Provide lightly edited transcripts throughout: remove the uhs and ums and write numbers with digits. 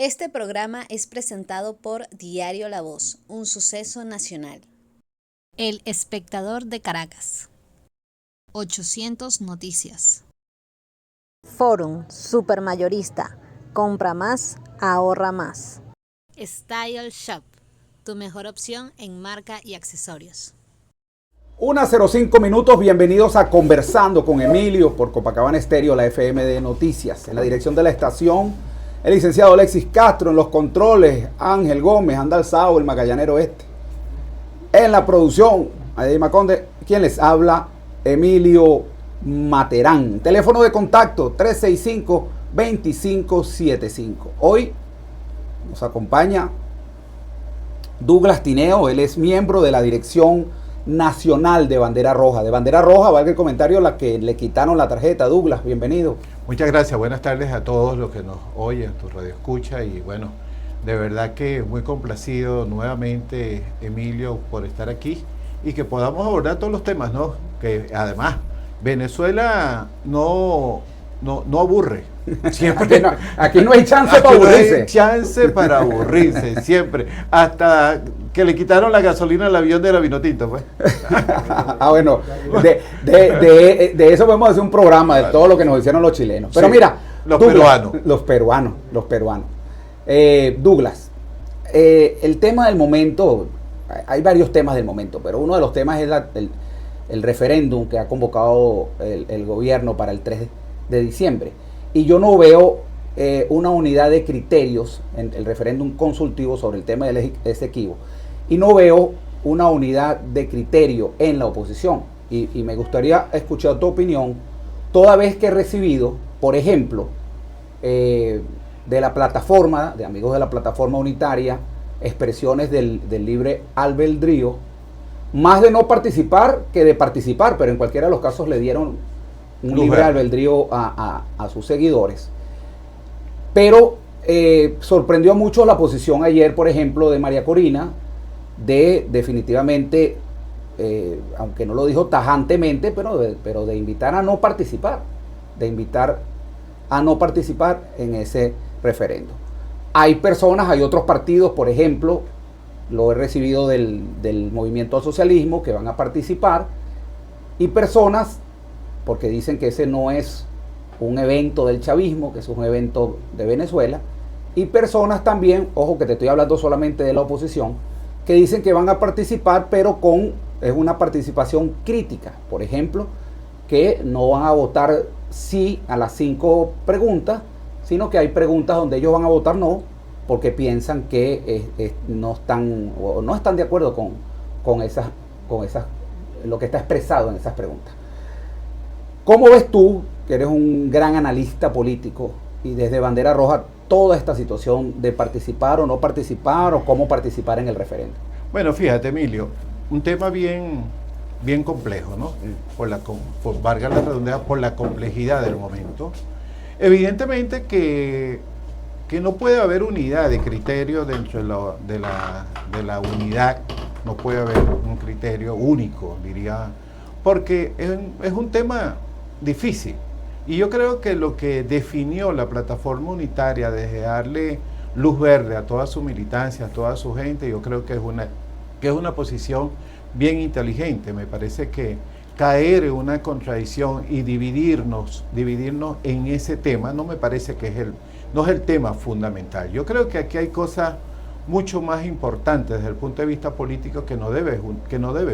Este programa es presentado por Diario La Voz, un suceso nacional. El Espectador de Caracas. 800 Noticias. Forum Supermayorista. Compra más, ahorra más. Style Shop, tu mejor opción en marca y accesorios. 1:05 minutos, bienvenidos a Conversando con Emilio por Copacabana Estéreo, la FM de Noticias. En la dirección de la estación, el licenciado Alexis Castro; en los controles, Ángel Gómez, anda alzado, el magallanero este. En la producción, Adeima Maconde, quien les habla, Emilio Materán. Teléfono de contacto 365-2575. Hoy nos acompaña Douglas Tineo, él es miembro de la dirección nacional de Bandera Roja. De Bandera Roja, valga el comentario, la que le quitaron la tarjeta. Douglas, bienvenido. Muchas gracias, buenas tardes a todos los que nos oyen, tu radio escucha, y bueno, de verdad que muy complacido nuevamente, Emilio, por estar aquí y que podamos abordar todos los temas, ¿no? Que además Venezuela no aburre. Siempre aquí no hay chance para aburrirse. No hay chance para aburrirse, siempre. Hasta que le quitaron la gasolina al avión de la Vinotinto, pues. Bueno, de eso podemos hacer un programa, de todo lo que nos hicieron los chilenos. Pero sí, mira, los peruanos. Douglas, el tema del momento, hay varios temas del momento, pero uno de los temas es el referéndum que ha convocado el gobierno para el 3 de diciembre. Y yo no veo una unidad de criterios en el referéndum consultivo sobre el tema del exequivo. Y no veo una unidad de criterio en la oposición. Y me gustaría escuchar tu opinión, toda vez que he recibido, por ejemplo, de la plataforma, de amigos de la plataforma unitaria, expresiones del libre albedrío, más de no participar que de participar, pero en cualquiera de los casos le dieron un libre albedrío a sus seguidores. Pero sorprendió mucho la posición ayer, por ejemplo, de María Corina, de definitivamente, aunque no lo dijo tajantemente, pero de invitar a no participar, en ese referendo. Hay personas, hay otros partidos, por ejemplo, lo he recibido del Movimiento al Socialismo, que van a participar, y personas, porque dicen que ese no es un evento del chavismo, que es un evento de Venezuela, y personas también, ojo que te estoy hablando solamente de la oposición, que dicen que van a participar, pero es una participación crítica. Por ejemplo, que no van a votar sí a las 5 preguntas, sino que hay preguntas donde ellos van a votar no, porque piensan que no están de acuerdo con lo que está expresado en esas preguntas. ¿Cómo ves tú, que eres un gran analista político, y desde Bandera Roja, toda esta situación de participar o no participar, o cómo participar en el referéndum? Bueno, fíjate, Emilio, un tema bien complejo, ¿no? Valga la redundancia, por la complejidad del momento. Evidentemente que no puede haber unidad de criterio dentro de la unidad, no puede haber un criterio único, diría, porque es un tema difícil. Y yo creo que lo que definió la plataforma unitaria desde darle luz verde a toda su militancia, a toda su gente, yo creo que es una posición bien inteligente. Me parece que caer en una contradicción y dividirnos en ese tema, no me parece que no es el tema fundamental. Yo creo que aquí hay cosas mucho más importantes desde el punto de vista político que no debe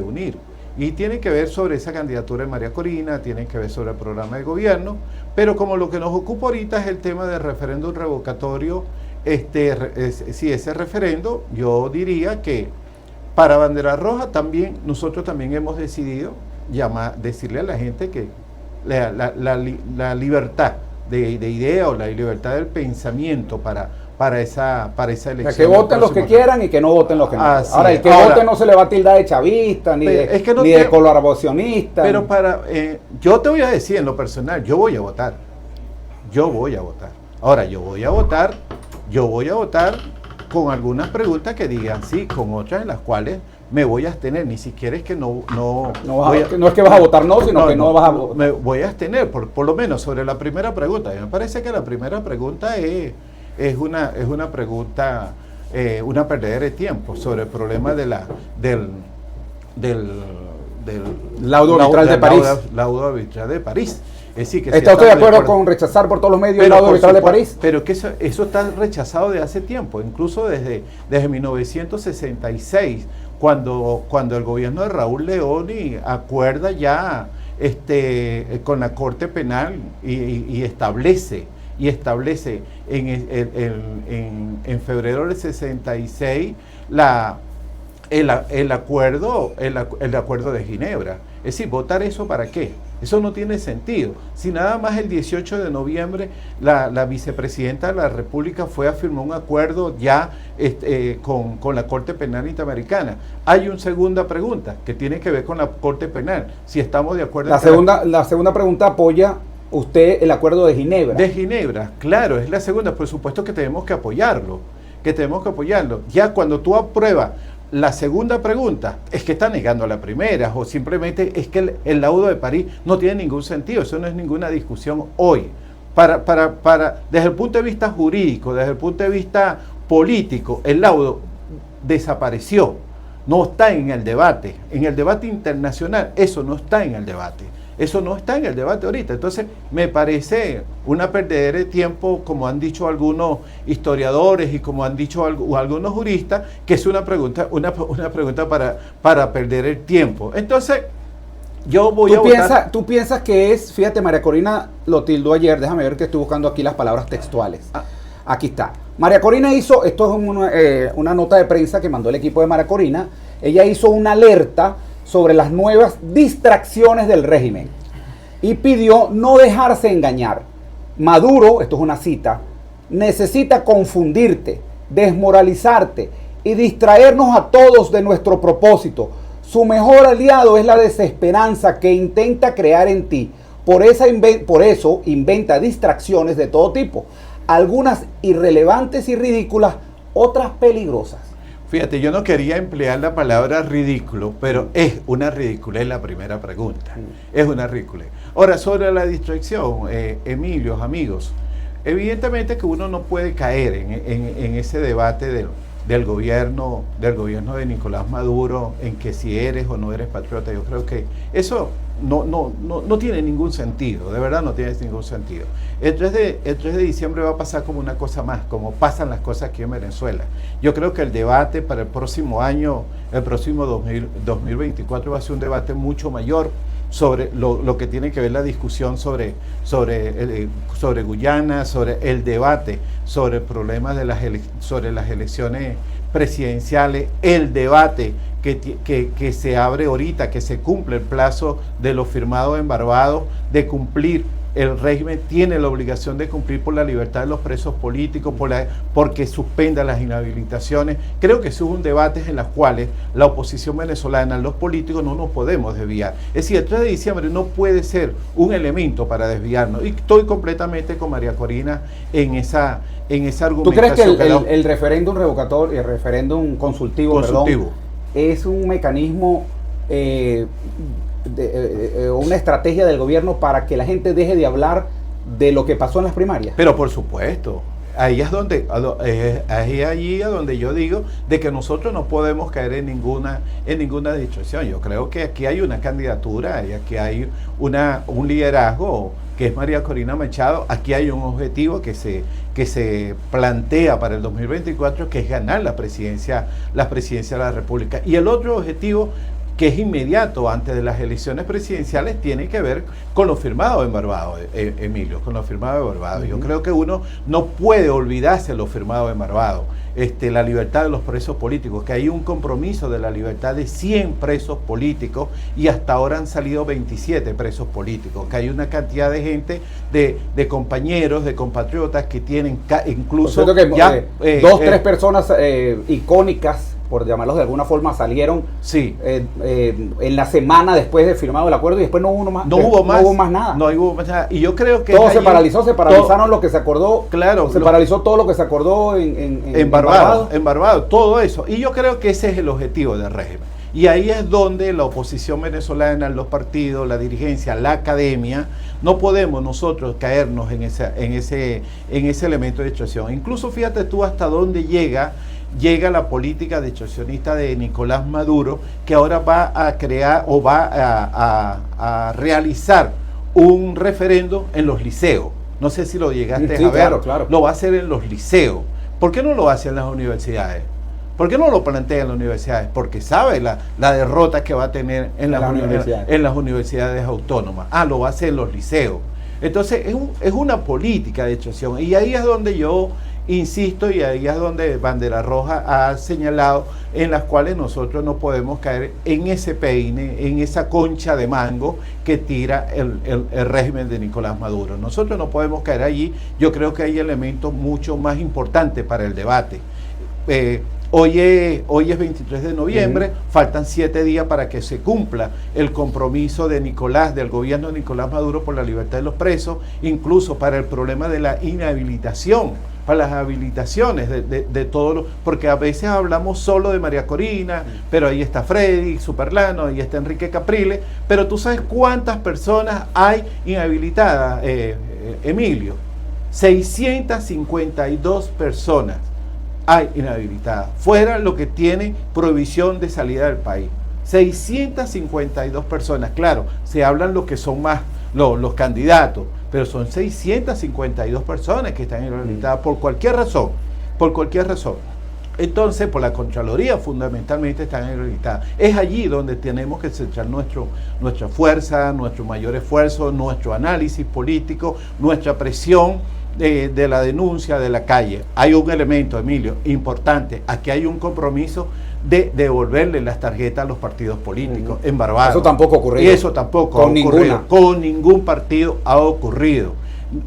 unir. Y tiene que ver sobre esa candidatura de María Corina, tiene que ver sobre el programa de gobierno, pero como lo que nos ocupa ahorita es el tema del referéndum revocatorio, si ese referendo, yo diría que para Bandera Roja nosotros también hemos decidido decirle a la gente que la libertad de idea o la libertad del pensamiento para esa elección. O sea, que voten los que quieran y que no voten los que no. Ahora, el que vote no se le va a tildar de chavista, ni de colaboracionista. Pero yo te voy a decir en lo personal, yo voy a votar. Ahora, yo voy a votar con algunas preguntas que digan sí, con otras en las cuales me voy a abstener. Ni siquiera es que no es que vas a votar no, sino que no vas a votar. Me voy a abstener, por lo menos sobre la primera pregunta. Me parece que la primera pregunta es una pregunta, una perdedera de tiempo sobre el problema del laudo arbitral de París. Laudo arbitral de París. Es decir, que ¿Está usted de acuerdo con rechazar por todos los medios el laudo arbitral de París? Pero que eso está rechazado de hace tiempo, incluso desde 1966, cuando el gobierno de Raúl Leoni acuerda ya con la Corte Penal y establece en febrero del 66 el acuerdo de Ginebra. Es decir, ¿votar eso para qué? Eso no tiene sentido. Si nada más el 18 de noviembre la vicepresidenta de la República fue a firmar un acuerdo ya con la Corte Penal Interamericana. Hay una segunda pregunta que tiene que ver con la Corte Penal. Si estamos de acuerdo... La segunda pregunta apoya usted el acuerdo de Ginebra. De Ginebra, claro, es la segunda. Por supuesto que tenemos que apoyarlo. Ya cuando tú apruebas la segunda pregunta, es que está negando la primera, o simplemente es que el laudo de París no tiene ningún sentido. Eso no es ninguna discusión hoy. Desde el punto de vista jurídico, desde el punto de vista político, el laudo desapareció. No está en el debate. En el debate internacional, eso no está en el debate. Eso no está en el debate ahorita. Entonces, me parece una perdedera de tiempo, como han dicho algunos historiadores y como han dicho algunos juristas, que es una pregunta para perder el tiempo. Entonces, yo voy a votar... ¿Tú piensas que es, fíjate, María Corina lo tildó ayer, déjame ver que estoy buscando aquí las palabras textuales. Aquí está. María Corina hizo, esto es una nota de prensa que mandó el equipo de María Corina, ella hizo una alerta sobre las nuevas distracciones del régimen y pidió no dejarse engañar. Maduro, esto es una cita, necesita confundirte, desmoralizarte y distraernos a todos de nuestro propósito. Su mejor aliado es la desesperanza que intenta crear en ti. Por eso inventa distracciones de todo tipo, algunas irrelevantes y ridículas, otras peligrosas. Fíjate, yo no quería emplear la palabra ridículo, pero es una ridiculez la primera pregunta. Es una ridiculez. Ahora, sobre la distracción, Emilio, amigos, evidentemente que uno no puede caer en ese debate del gobierno de Nicolás Maduro, en que si eres o no eres patriota. Yo creo que eso no tiene ningún sentido, de verdad no tiene ningún sentido. El 3 de diciembre va a pasar como una cosa más, como pasan las cosas aquí en Venezuela. Yo creo que el debate para el próximo año, el próximo 2024, va a ser un debate mucho mayor sobre lo que tiene que ver la discusión sobre Guyana, sobre el debate, sobre el problema sobre las elecciones presidenciales, el debate que se abre ahorita, que se cumple el plazo de lo firmado en Barbados, de cumplir. El régimen tiene la obligación de cumplir por la libertad de los presos políticos, porque suspenda las inhabilitaciones. Creo que esos son debates en los cuales la oposición venezolana, los políticos, no nos podemos desviar. Es decir, el 3 de diciembre no puede ser un elemento para desviarnos. Y estoy completamente con María Corina en esa argumentación. ¿Tú crees que el referéndum revocatorio, el referéndum consultivo, es un mecanismo, una estrategia del gobierno para que la gente deje de hablar de lo que pasó en las primarias? Pero por supuesto, ahí es allí a donde yo digo de que nosotros no podemos caer en ninguna distracción. Yo creo que aquí hay una candidatura y aquí hay un liderazgo que es María Corina Machado. Aquí hay un objetivo que se plantea para el 2024, que es ganar la presidencia de la República. Y el otro objetivo, que es inmediato antes de las elecciones presidenciales, tiene que ver con lo firmado en Barbados, Emilio, con lo firmado en Barbados. Yo creo que uno no puede olvidarse de lo firmado en Barbados, la libertad de los presos políticos, que hay un compromiso de la libertad de 100 presos políticos y hasta ahora han salido 27 presos políticos, que hay una cantidad de gente, de compañeros, de compatriotas que tienen incluso... Tres personas icónicas, por llamarlos de alguna forma, salieron en la semana después de firmado el acuerdo y después no hubo más nada. Y yo creo que... se paralizaron lo que se acordó. Claro. Se paralizó todo lo que se acordó en Barbados, todo eso. Y yo creo que ese es el objetivo del régimen. Y ahí es donde la oposición venezolana, los partidos, la dirigencia, la academia, no podemos nosotros caernos en ese elemento de extorsión. Incluso fíjate tú hasta dónde llega la política de extorsionista de Nicolás Maduro, que ahora va a crear o va a realizar un referendo en los liceos. No sé si lo llegaste a ver. Claro, claro. Lo va a hacer en los liceos. ¿Por qué no lo hace en las universidades? ¿Por qué no lo plantea en las universidades? Porque sabe la derrota que va a tener en las universidades autónomas. Lo va a hacer en los liceos. Entonces es una política de extorsión. Y ahí es donde yo insisto, y ahí es donde Bandera Roja ha señalado, en las cuales nosotros no podemos caer en ese peine, en esa concha de mango que tira el régimen de Nicolás Maduro. Nosotros no podemos caer allí. Yo creo que hay elementos mucho más importantes para el debate. Hoy es 23 de noviembre, faltan 7 días para que se cumpla el compromiso del gobierno de Nicolás Maduro por la libertad de los presos, incluso para el problema de la inhabilitación, para las habilitaciones de todos, porque a veces hablamos solo de María Corina, pero ahí está Freddy Superlano, ahí está Enrique Capriles, pero tú sabes cuántas personas hay inhabilitadas, Emilio. 652 personas hay inhabilitadas, fuera lo que tiene prohibición de salida del país. 652 personas, claro, se hablan lo que son más los candidatos, pero son 652 personas que están inhabilitadas por cualquier razón, Entonces, por la Contraloría fundamentalmente están inhabilitadas. Es allí donde tenemos que centrar nuestra fuerza, nuestro mayor esfuerzo, nuestro análisis político, nuestra presión de la denuncia de la calle. Hay un elemento, Emilio, importante. Aquí hay un compromiso de devolverle las tarjetas a los partidos políticos embargados. Eso tampoco ha ocurrido. Y eso tampoco ha ocurrido. Con ningún partido ha ocurrido.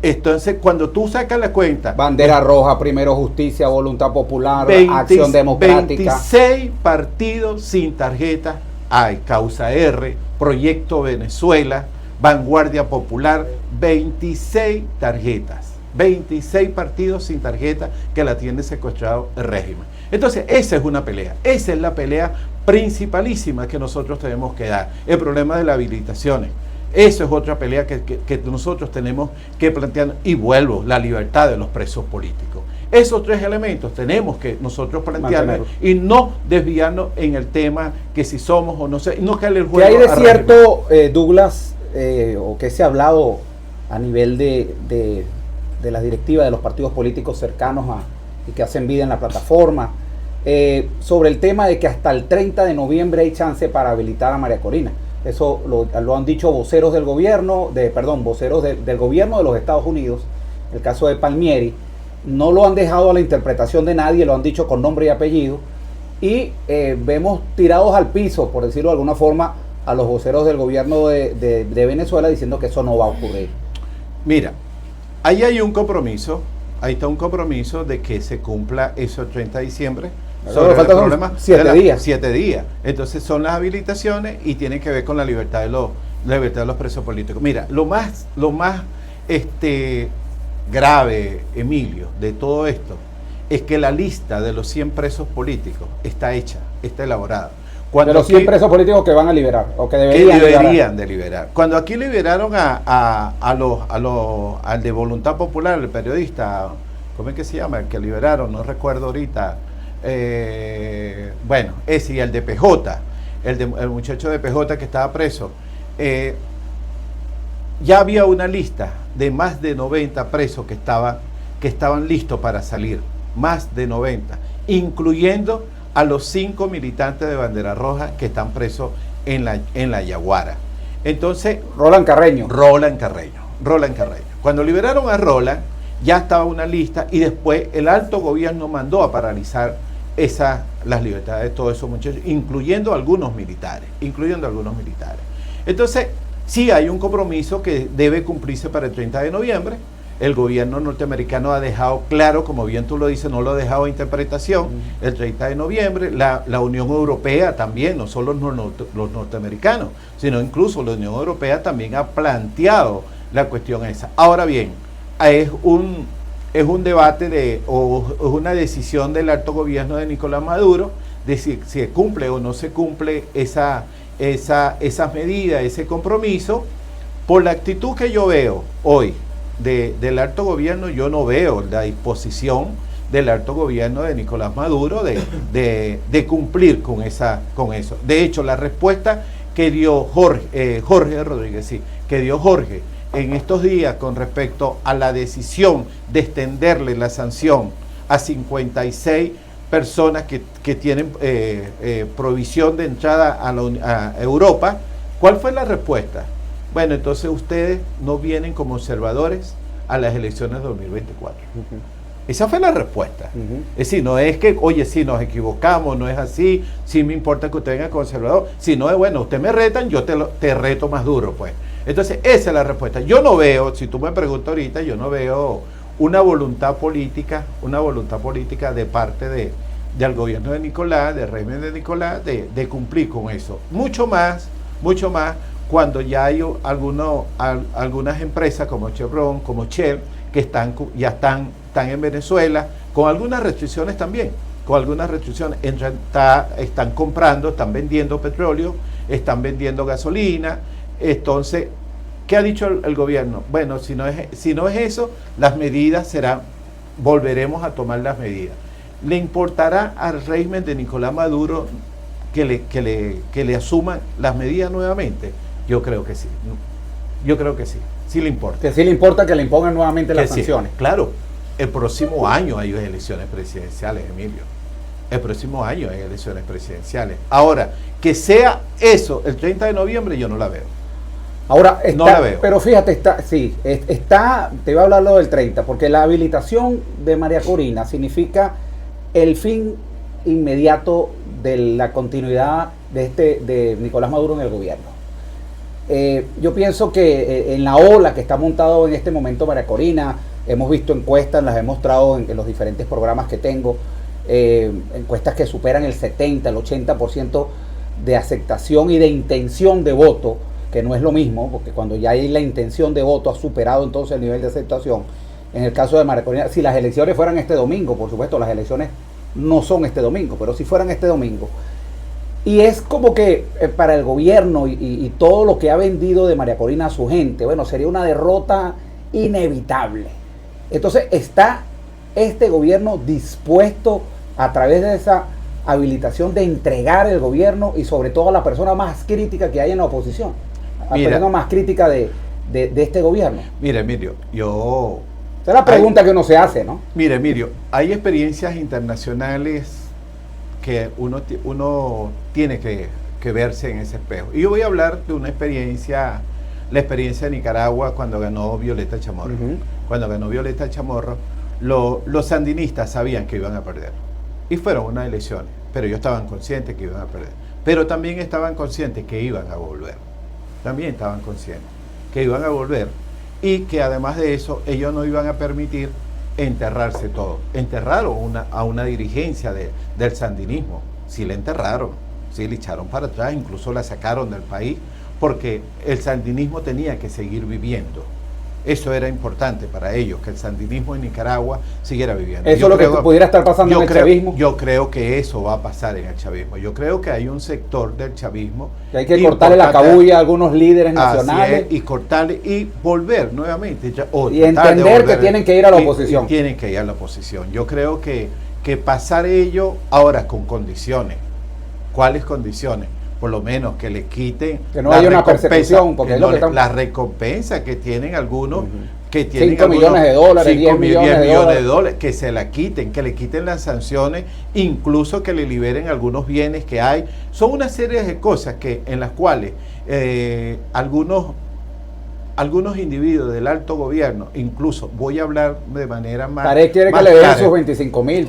Entonces, cuando tú sacas la cuenta... Bandera Roja, Primero Justicia, Voluntad Popular, Acción Democrática. 26 partidos sin tarjeta hay. Causa R, Proyecto Venezuela, Vanguardia Popular, 26 tarjetas. 26 partidos sin tarjeta que la tiene secuestrado el régimen. Entonces, esa es una pelea. Esa es la pelea principalísima que nosotros tenemos que dar. El problema de las habilitaciones. Eso es otra pelea que nosotros tenemos que plantear. Y vuelvo, la libertad de los presos políticos. Esos 3 elementos tenemos que nosotros plantearlos y no desviarnos en el tema que si somos o no sé, no caerle el juego. ¿Qué hay de cierto, Douglas, o que se ha hablado a nivel de las directivas de los partidos políticos cercanos y que hacen vida en la plataforma, sobre el tema de que hasta el 30 de noviembre hay chance para habilitar a María Corina? Eso lo han dicho voceros del gobierno, voceros del gobierno de los Estados Unidos, el caso de Palmieri. No lo han dejado a la interpretación de nadie, lo han dicho con nombre y apellido, y vemos tirados al piso, por decirlo de alguna forma, a los voceros del gobierno de Venezuela diciendo que eso no va a ocurrir. Mira, ahí hay un compromiso, ahí está un compromiso de que se cumpla eso el 30 de diciembre. Sobre el problema 7 días. 7 días. Entonces son las habilitaciones y tienen que ver con la libertad de los presos políticos. Mira, lo más grave, Emilio, de todo esto es que la lista de los 100 presos políticos está hecha, está elaborada. De los 100 presos políticos que van a liberar, o que deberían de liberar. Cuando aquí liberaron al de Voluntad Popular, el periodista, ¿cómo es que se llama? El que liberaron, no recuerdo ahorita. Bueno, ese y el de PJ, el muchacho de PJ que estaba preso. Ya había una lista de más de 90 presos que estaban listos para salir. Más de 90, incluyendo a los 5 militantes de Bandera Roja que están presos en la Yaguara. Entonces, Roland Carreño. Cuando liberaron a Roland, ya estaba una lista y después el alto gobierno mandó a paralizar las libertades de todos esos muchachos, incluyendo algunos militares. Entonces, sí hay un compromiso que debe cumplirse para el 30 de noviembre. El gobierno norteamericano ha dejado claro, como bien tú lo dices, no lo ha dejado a interpretación, el 30 de noviembre, la Unión Europea también, no solo los norteamericanos, sino incluso la Unión Europea también ha planteado la cuestión esa. Ahora bien, es un debate o es una decisión del alto gobierno de Nicolás Maduro de si se cumple o no se cumple esas medidas, ese compromiso. Por la actitud que yo veo hoy del alto gobierno, yo no veo la disposición del alto gobierno de Nicolás Maduro de cumplir con eso. De hecho, la respuesta que dio Jorge Rodríguez, sí, que dio Jorge en estos días con respecto a la decisión de extenderle la sanción a 56 personas que tienen provisión de entrada a Europa, ¿cuál fue la respuesta? Bueno, entonces ustedes no vienen como observadores a las elecciones de 2024. Esa fue la respuesta. Es decir, no es que, oye, si nos equivocamos, no es así, sí me importa que usted venga como observador, sino es, bueno, usted me retan, yo te reto más duro, pues. Entonces, esa es la respuesta. Yo no veo, si tú me preguntas ahorita, yo no veo una voluntad política de parte del gobierno de Nicolás, del régimen de Nicolás, de cumplir con eso. Mucho más cuando ya hay algunas empresas como Chevron, como Shell, que están en Venezuela, con algunas restricciones también, están comprando, están vendiendo petróleo, están vendiendo gasolina. Entonces, ¿qué ha dicho el gobierno? Bueno, si no es eso, las medidas volveremos a tomar las medidas. ¿Le importará al régimen de Nicolás Maduro que le asuman las medidas nuevamente? Yo creo que sí. Sí le importa. Que sí le importa que le impongan nuevamente las sanciones. Sí, claro. El próximo año hay elecciones presidenciales, Emilio. El próximo año hay elecciones presidenciales. Ahora, que sea eso el 30 de noviembre, yo no la veo. Ahora, no la veo. Pero fíjate, te voy a hablar lo del 30, porque la habilitación de María Corina significa el fin inmediato de la continuidad de Nicolás Maduro en el gobierno. Yo pienso que en la ola que está montado en este momento María Corina, hemos visto encuestas, las he mostrado en los diferentes programas que tengo, encuestas que superan el 70, el 80% de aceptación y de intención de voto, que no es lo mismo, porque cuando ya hay la intención de voto ha superado entonces el nivel de aceptación. En el caso de María Corina, si las elecciones fueran este domingo, por supuesto las elecciones no son este domingo, pero si fueran este domingo, y es como que para el gobierno y todo lo que ha vendido de María Corina a su gente, bueno, sería una derrota inevitable. Entonces, ¿está este gobierno dispuesto a través de esa habilitación de entregar el gobierno y sobre todo a la persona más crítica que hay en la oposición? La persona más crítica de este gobierno. Mira, Emilio, esa es la pregunta que uno se hace, ¿no? Mira, Emilio, hay experiencias internacionales que uno tiene que verse en ese espejo. Y yo voy a hablar de una experiencia, la experiencia de Nicaragua cuando ganó Violeta Chamorro. Cuando ganó Violeta Chamorro, los sandinistas sabían que iban a perder. Y fueron unas elecciones, pero ellos estaban conscientes que iban a perder. Pero también estaban conscientes que iban a volver. También estaban conscientes que iban a volver y que además de eso, ellos no iban a permitir enterrarse todo. Enterraron a una dirigencia del sandinismo. Sí la enterraron, sí la echaron para atrás, incluso la sacaron del país porque el sandinismo tenía que seguir viviendo. Eso era importante para ellos, que el sandinismo en Nicaragua siguiera viviendo. ¿Eso es lo que pudiera estar pasando en el chavismo? Yo creo que eso va a pasar en el chavismo. Yo creo que hay un sector del chavismo que hay que cortarle la cabulla a algunos líderes nacionales. Y cortarle y volver nuevamente. Y entender que tienen que ir a la oposición. Tienen que ir a la oposición. Yo creo que pasar ello ahora con condiciones. ¿Cuáles condiciones? Por lo menos que le quiten que no haya una persecución, porque la recompensa que tienen algunos, que tienen 5 millones de dólares, 10 millones de dólares, que se la quiten, que le quiten las sanciones, incluso que le liberen algunos bienes que hay. Son una serie de cosas en las cuales algunos individuos del alto gobierno, incluso voy a hablar de manera más Tarek quiere que le den sus 25,000.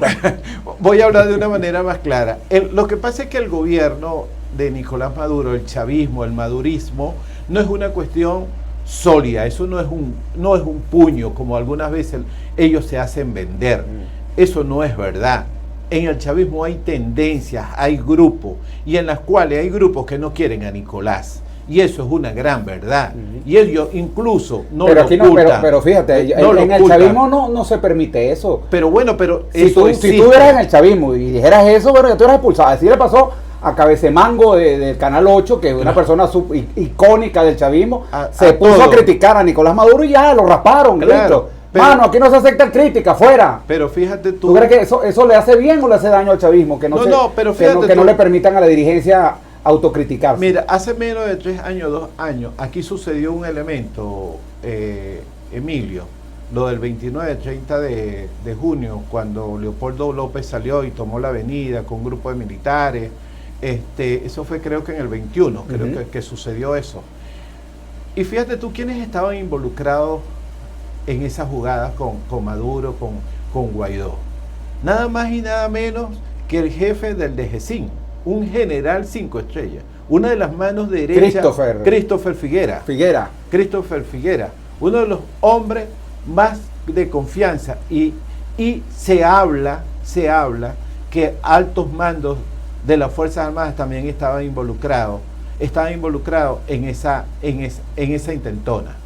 Voy a hablar de una manera más clara. Lo que pasa es que el gobierno de Nicolás Maduro, el chavismo, el madurismo, no es una cuestión sólida, eso no es un puño, como algunas veces ellos se hacen vender. Eso no es verdad. En el chavismo hay tendencias, hay grupos, y en las cuales hay grupos que no quieren a Nicolás, Y eso es una gran verdad. Y ellos incluso no pero lo aquí ocultan. no, pero fíjate, No en lo el ocultan. chavismo no se permite eso. Pero bueno, pero Si eso tú existe. eras en el chavismo y dijeras eso, bueno, ya tú eras expulsado. Así le pasó a Cabecemango del Canal 8, que es una persona icónica del chavismo, se puso todo. a criticar a Nicolás Maduro y ya lo rasparon. Claro, listo. pero- Mano, aquí no se aceptan críticas, fuera. Pero fíjate tú. ¿Tú crees que eso le hace bien o le hace daño al chavismo? Que pero que fíjate que no tú. le permitan a la dirigencia autocriticarse. Mira, hace menos de 3 años, 2 años, aquí sucedió un elemento, Emilio, lo del 29-30 de junio, cuando Leopoldo López salió y tomó la avenida con un grupo de militares. Eso fue creo que en el 21, creo que sucedió eso. Y fíjate tú quiénes estaban involucrados en esas jugadas con Maduro, con Guaidó. Nada más y nada menos que el jefe del DGCIN, un general 5 estrellas, una de las manos derechas, Christopher Figuera. Christopher Figuera, uno de los hombres más de confianza, y se habla que altos mandos de las Fuerzas Armadas también estaban involucrados en esa intentona.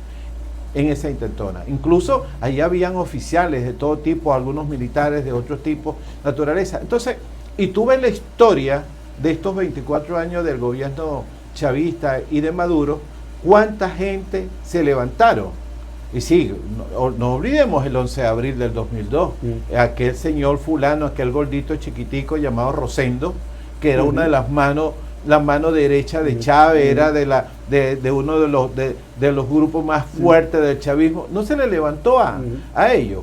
Incluso ahí habían oficiales de todo tipo, algunos militares de otros tipos, naturaleza. Entonces, y tú ves la historia de estos 24 años del gobierno chavista y de Maduro, cuánta gente se levantaron. Y sí, no olvidemos el 11 de abril del 2002, aquel señor fulano, aquel gordito chiquitico llamado Rosendo, que era una de la mano derecha de Chávez, era de uno de los grupos más fuertes del chavismo. No se le levantó a ellos.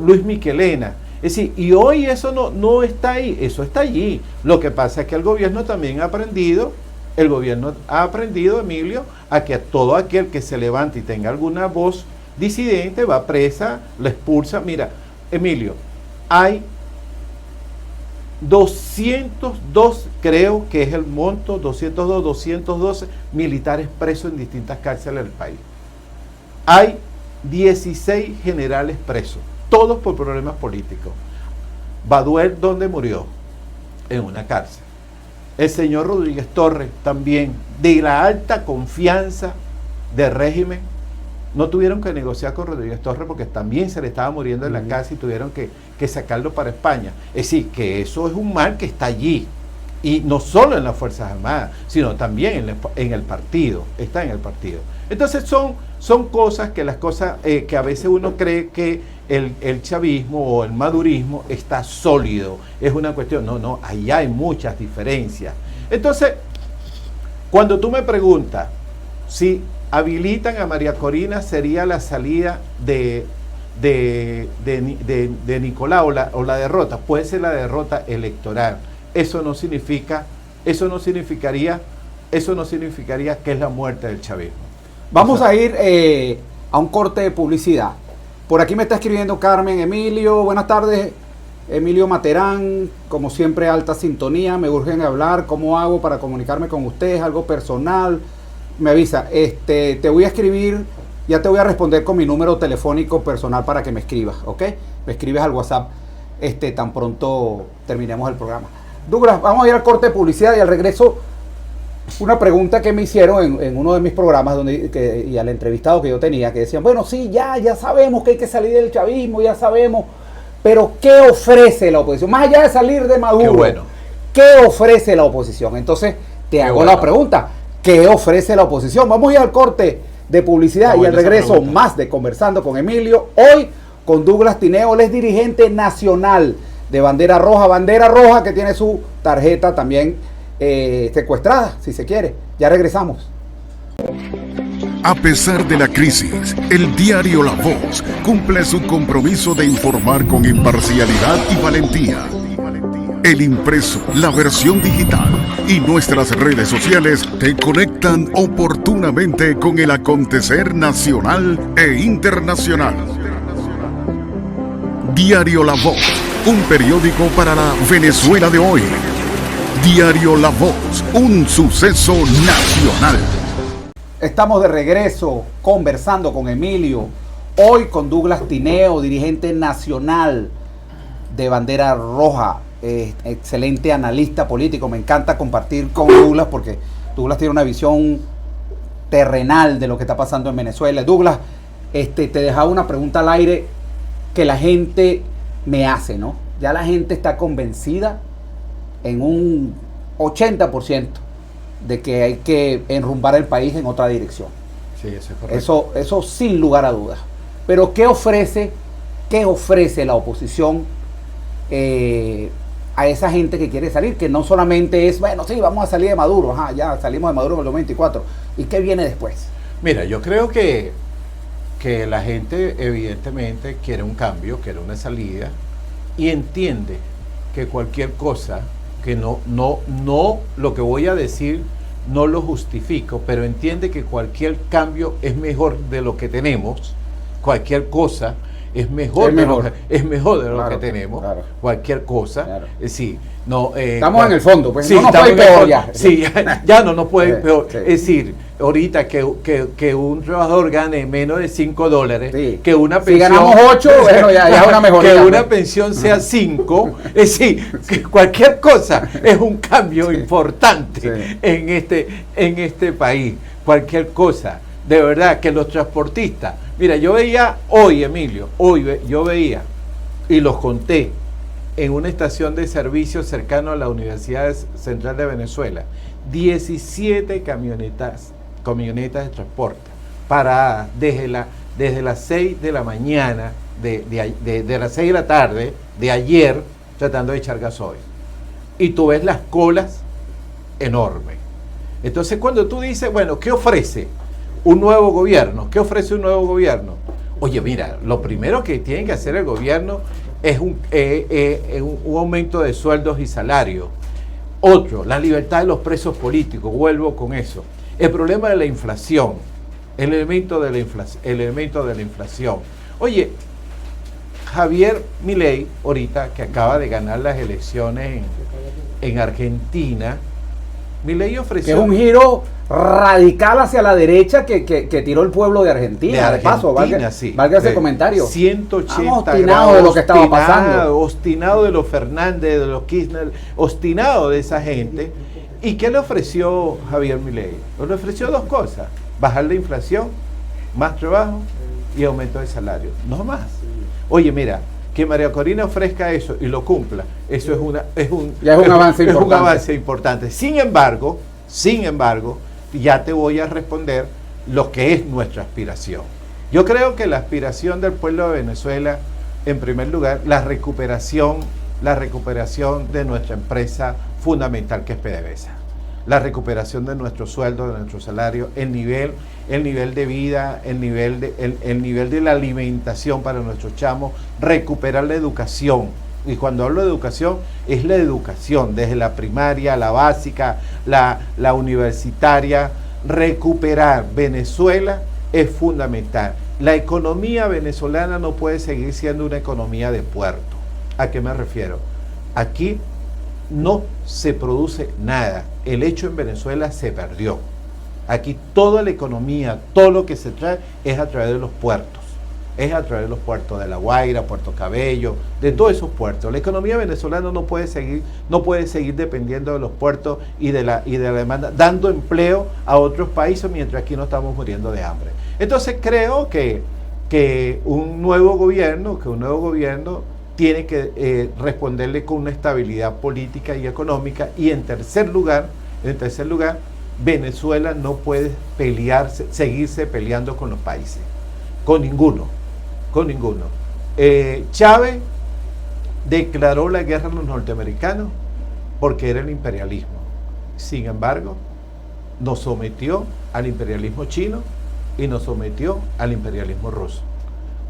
Luis Miquelena. Es decir, y hoy eso no está ahí, eso está allí. Lo que pasa es que el gobierno también ha aprendido, Emilio, a que a todo aquel que se levante y tenga alguna voz disidente va presa, lo expulsa. Mira, Emilio, hay 202, creo que es el monto, 212 militares presos en distintas cárceles del país. Hay 16 generales presos, todos por problemas políticos. Baduel, ¿dónde murió? En una cárcel. El señor Rodríguez Torres, también, de la alta confianza del régimen, no tuvieron que negociar con Rodríguez Torres porque también se le estaba muriendo en la casa y tuvieron que sacarlo para España. Es decir, que eso es un mal que está allí. Y no solo en las Fuerzas Armadas, sino también en el partido. Está en el partido. Entonces son cosas que a veces uno cree que el chavismo o el madurismo está sólido. Es una cuestión. No, ahí hay muchas diferencias. Entonces, cuando tú me preguntas si habilitan a María Corina, sería la salida de Nicolás o la derrota. Puede ser la derrota electoral. Eso no significaría que es la muerte del chavismo. Vamos a ir a un corte de publicidad. Por aquí me está escribiendo Carmen Emilio. Buenas tardes, Emilio Materán. Como siempre, alta sintonía. Me urgen hablar. ¿Cómo hago para comunicarme con ustedes? Algo personal. Me avisa. Te voy a escribir. Ya te voy a responder con mi número telefónico personal para que me escribas, ¿ok? Me escribes al WhatsApp tan pronto terminemos el programa. Douglas, vamos a ir al corte de publicidad y al regreso una pregunta que me hicieron en uno de mis programas y al entrevistado que yo tenía, que decían, bueno, sí, ya sabemos que hay que salir del chavismo, ya sabemos, pero ¿qué ofrece la oposición? Más allá de salir de Maduro, Qué bueno. ¿Qué ofrece la oposición? Entonces, te hago la pregunta, ¿qué ofrece la oposición? Vamos a ir al corte de publicidad y al regreso más de Conversando con Emilio, hoy con Douglas Tineo. Él es dirigente nacional de Bandera Roja que tiene su tarjeta también secuestrada, si se quiere. Ya regresamos. A pesar de la crisis, el diario La Voz cumple su compromiso de informar con imparcialidad y valentía. El impreso, la versión digital y nuestras redes sociales te conectan oportunamente con el acontecer nacional e internacional. Diario La Voz, un periódico para la Venezuela de hoy. Diario La Voz, un suceso nacional. Estamos de regreso conversando con Emilio, hoy con Douglas Tineo, dirigente nacional de Bandera Roja, excelente analista político. Me encanta compartir con Douglas porque Douglas tiene una visión terrenal de lo que está pasando en Venezuela. Douglas, te dejaba una pregunta al aire que la gente me hace, ¿no? Ya la gente está convencida en un 80% de que hay que enrumbar el país en otra dirección. Sí, eso es correcto. Eso sin lugar a dudas. Pero ¿qué ofrece la oposición a esa gente que quiere salir? Que no solamente es, bueno, sí, vamos a salir de Maduro, ya salimos de Maduro en el 2024. ¿Y qué viene después? Mira, yo creo que la gente evidentemente quiere un cambio, quiere una salida y entiende que cualquier cosa, que no lo que voy a decir no lo justifico, pero entiende que cualquier cambio es mejor de lo que tenemos, cualquier cosa es mejor de lo Claro, que tenemos, claro. Cualquier cosa, Claro. Sí, estamos en el fondo, pues sí, no nos puede ir peor ya. Sí, ya no nos puede ir peor. Sí. Es decir, ahorita que un trabajador gane menos de $5, Sí. que una Si pensión... ganamos 8, bueno, ya es una mejoría. Que una pensión sea 5, es decir, que cualquier cosa es un cambio importante Sí. en este país. Cualquier cosa. De verdad, que los transportistas... Mira, yo veía hoy, Emilio, yo veía, y los conté, en una estación de servicio cercano a la Universidad Central de Venezuela, 17 camionetas de transporte paradas desde las 6 de la mañana, de las 6 de la tarde de ayer, tratando de echar gasoil. Y tú ves las colas enormes. Entonces, cuando tú dices, bueno, ¿qué ofrece un nuevo gobierno? ¿Qué ofrece un nuevo gobierno? Oye, mira, lo primero que tiene que hacer el gobierno es un aumento de sueldos y salarios. Otro, la libertad de los presos políticos. Vuelvo con eso. El problema de la inflación, el elemento de la inflación. Oye, Javier Milei, ahorita que acaba de ganar las elecciones en Argentina, Milei ofreció... Que es un giro radical hacia la derecha que tiró el pueblo de Argentina. De paso, valga ese comentario. 180 obstinados grados, de lo que estaba pasando. Obstinado de los Fernández, de los Kirchner, obstinado de esa gente. ¿Y qué le ofreció Javier Milei? Le ofreció dos cosas: bajar la inflación, más trabajo y aumento de salario. No más. Oye, mira, que María Corina ofrezca eso y lo cumpla, eso es un avance importante. Es un avance importante. Sin embargo, ya te voy a responder lo que es nuestra aspiración. Yo creo que la aspiración del pueblo de Venezuela, en primer lugar, la recuperación de nuestra empresa fundamental, que es PDVSA, la recuperación de nuestro sueldo, de nuestro salario, el nivel de vida, el nivel de la alimentación para nuestros chamos, recuperar la educación. Y cuando hablo de educación, es la educación, desde la primaria, la básica, la universitaria. Recuperar Venezuela es fundamental. La economía venezolana no puede seguir siendo una economía de puerto. ¿A qué me refiero? Aquí no se produce nada. El hecho en Venezuela se perdió. Aquí toda la economía, todo lo que se trae es a través de los puertos. Es a través de los puertos de La Guaira, Puerto Cabello, de todos esos puertos. La economía venezolana no puede seguir dependiendo de los puertos y de la demanda, dando empleo a otros países mientras aquí no estamos muriendo de hambre. Entonces creo que un nuevo gobierno tiene que responderle con una estabilidad política y económica. Y en tercer lugar, Venezuela no puede seguirse peleando con los países, con ninguno. Chávez declaró la guerra a los norteamericanos porque era el imperialismo. Sin embargo, nos sometió al imperialismo chino y nos sometió al imperialismo ruso.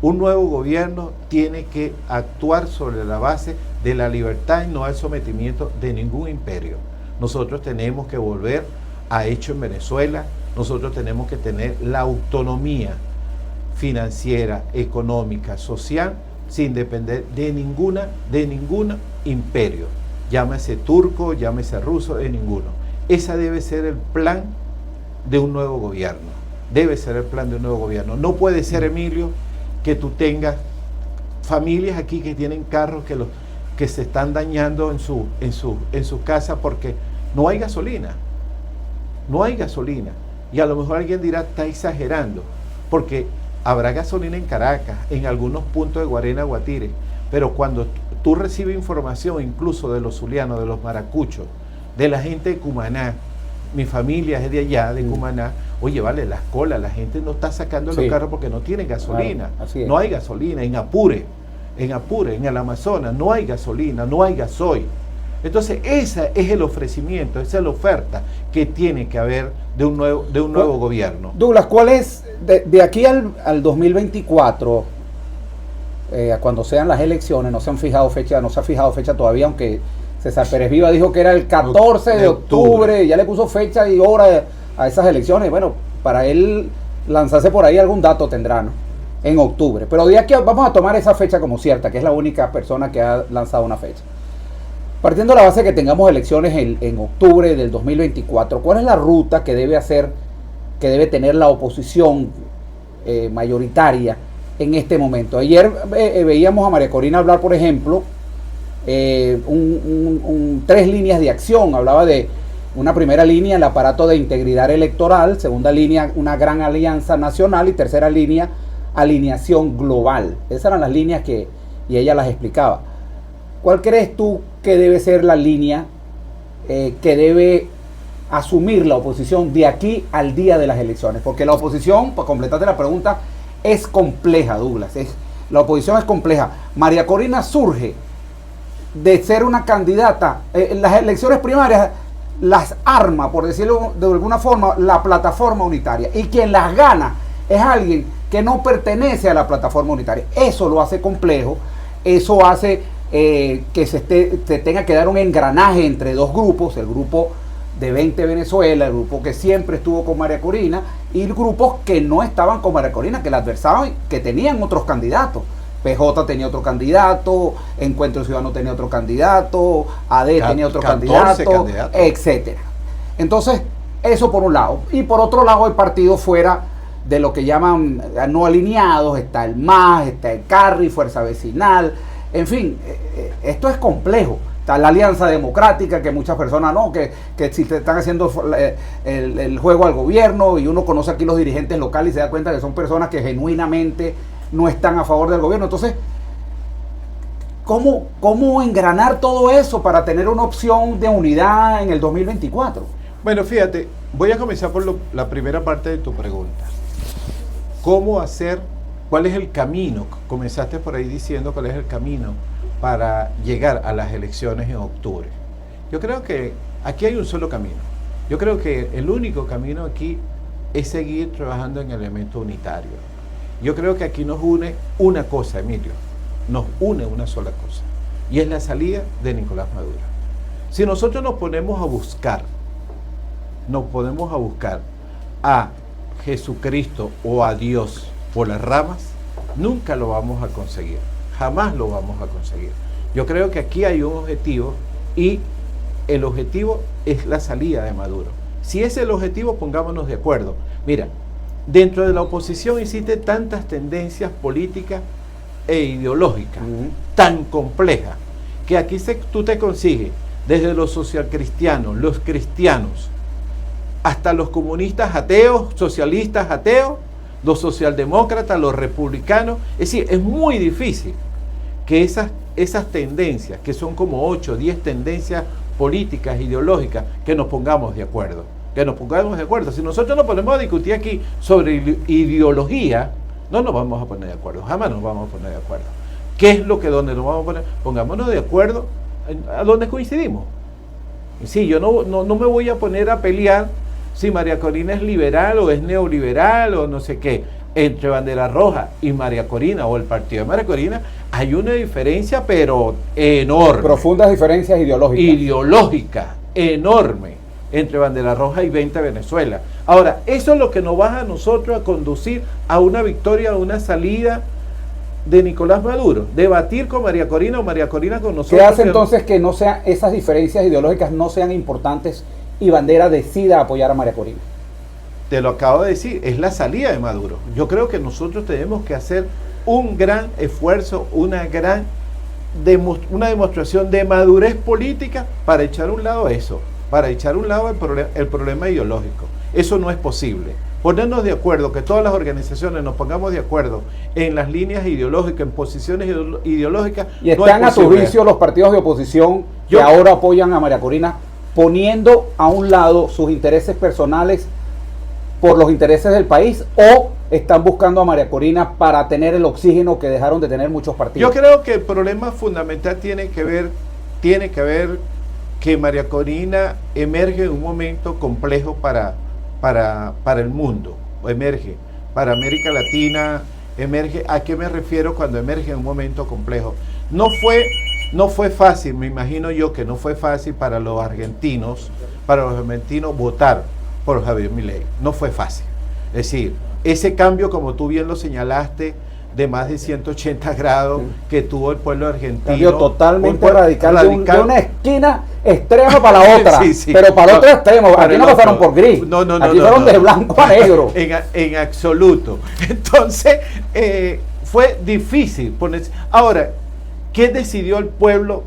Un nuevo gobierno tiene que actuar sobre la base de la libertad y no al sometimiento de ningún imperio. Nosotros tenemos que volver a hecho en Venezuela. Nosotros tenemos que tener la autonomía financiera, económica, social, sin depender de ningún imperio, llámese turco, llámese ruso, de ninguno. Ese debe ser el plan de un nuevo gobierno. No puede ser, Emilio, que tú tengas familias aquí que tienen carros que se están dañando en su casa porque no hay gasolina. no hay gasolina. Y a lo mejor alguien dirá, está exagerando, porque habrá gasolina en Caracas, en algunos puntos de Guarena, Guatire, pero cuando tú recibes información incluso de los zulianos, de los maracuchos, de la gente de Cumaná, mi familia es de allá, de Cumaná, oye, vale, las colas, la gente no está sacando los carros porque no tiene gasolina, Claro, no hay gasolina, en Apure, en el Amazonas, no hay gasolina, no hay gasoil. Entonces, ese es el ofrecimiento, esa es la oferta que tiene que haber de un nuevo gobierno. Douglas, ¿cuál es, de aquí al 2024, cuando sean las elecciones, no se ha fijado fecha todavía, aunque César Pérez Viva dijo que era el 14 de octubre, ya le puso fecha y hora a esas elecciones? Bueno, para él lanzarse por ahí algún dato tendrá, ¿no? En octubre. Pero de aquí vamos a tomar esa fecha como cierta, que es la única persona que ha lanzado una fecha. Partiendo de la base de que tengamos elecciones en octubre del 2024, ¿cuál es la ruta que debe tener la oposición mayoritaria en este momento? Ayer veíamos a María Corina hablar, por ejemplo, 3 líneas de acción. Hablaba de una primera línea, el aparato de integridad electoral; segunda línea, una gran alianza nacional; y tercera línea, alineación global. Esas eran las líneas y ella las explicaba. ¿Cuál crees tú que debe ser la línea que debe asumir la oposición de aquí al día de las elecciones? Porque la oposición, para completarte la pregunta, es compleja, Douglas. La oposición es compleja. María Corina surge de ser una candidata. Las elecciones primarias las arma, por decirlo de alguna forma, la plataforma unitaria. Y quien las gana es alguien que no pertenece a la plataforma unitaria. Eso lo hace complejo. Eso hace que se tenga que dar un engranaje entre dos grupos: el grupo de 20 Venezuela, el grupo que siempre estuvo con María Corina, y grupos que no estaban con María Corina, que la adversaban, que tenían otros candidatos. PJ tenía otro candidato, Encuentro Ciudadano tenía otro candidato, AD tenía otro candidato, etcétera. Entonces, eso por un lado. Y por otro lado, el partido fuera de lo que llaman no alineados: está el MAS, está el CARRI, Fuerza Vecinal. En fin, esto es complejo. Está la Alianza Democrática, que muchas personas que si te están haciendo el juego al gobierno, y uno conoce aquí los dirigentes locales y se da cuenta que son personas que genuinamente no están a favor del gobierno. Entonces, ¿cómo engranar todo eso para tener una opción de unidad en el 2024? Bueno, fíjate, voy a comenzar por la primera parte de tu pregunta. ¿Cómo hacer? ¿Cuál es el camino? Comenzaste por ahí diciendo cuál es el camino para llegar a las elecciones en octubre. Yo creo que aquí hay un solo camino. Yo creo que el único camino aquí es seguir trabajando en el elemento unitario. Yo creo que aquí nos une una cosa, Emilio. Nos une una sola cosa. Y es la salida de Nicolás Maduro. Si nosotros nos ponemos a buscar a Jesucristo o a Dios por las ramas, nunca lo vamos a conseguir, jamás lo vamos a conseguir. Yo creo que aquí hay un objetivo, y el objetivo es la salida de Maduro. Si es el objetivo, pongámonos de acuerdo. Mira, dentro de la oposición existen tantas tendencias políticas e ideológicas, tan complejas, que aquí tú te consigues desde los socialcristianos, los cristianos, hasta los comunistas ateos, socialistas ateos, los socialdemócratas, los republicanos. Es decir, es muy difícil que esas tendencias, que son como 8 o 10 tendencias políticas, ideológicas, que nos pongamos de acuerdo. Si nosotros nos ponemos a discutir aquí sobre ideología, no nos vamos a poner de acuerdo, jamás nos vamos a poner de acuerdo. ¿Qué es donde nos vamos a poner? Pongámonos de acuerdo a donde coincidimos. Sí, yo no me voy a poner a pelear si María Corina es liberal o es neoliberal o no sé qué. Entre Bandera Roja y María Corina, o el partido de María Corina, hay una diferencia, pero enorme. Profundas diferencias ideológicas. Ideológica, enorme, entre Bandera Roja y 20 Venezuela. Ahora, eso es lo que nos va a nosotros a conducir a una victoria, a una salida de Nicolás Maduro. Debatir con María Corina o María Corina con nosotros. ¿Qué hace entonces que no sean esas diferencias ideológicas no sean importantes y Bandera decida apoyar a María Corina? Te lo acabo de decir, es la salida de Maduro. Yo creo que nosotros tenemos que hacer un gran esfuerzo, una demostración de madurez política para echar a un lado eso. para echar a un lado el problema ideológico. Eso no es posible. Ponernos de acuerdo, que todas las organizaciones nos pongamos de acuerdo en las líneas ideológicas, en posiciones ideológicas. Y están a tu juicio los partidos de oposición que ahora apoyan a María Corina, poniendo a un lado sus intereses personales por los intereses del país, o están buscando a María Corina para tener el oxígeno que dejaron de tener muchos partidos. Yo creo que el problema fundamental tiene que ver que María Corina emerge en un momento complejo para el mundo, emerge para América Latina, emerge. ¿A qué me refiero cuando emerge en un momento complejo? No fue fácil, me imagino yo que no fue fácil para los argentinos votar por Javier Milei. No fue fácil. Es decir, ese cambio, como tú bien lo señalaste, de más de 180 grados que tuvo el pueblo argentino. Cambio totalmente radical. De una esquina extrema para la otra, sí. Pero para el otro extremo. Aquí no pasaron por gris. Aquí fueron de blanco a negro. En absoluto. Entonces, fue difícil ponerse. Ahora, ¿qué decidió el pueblo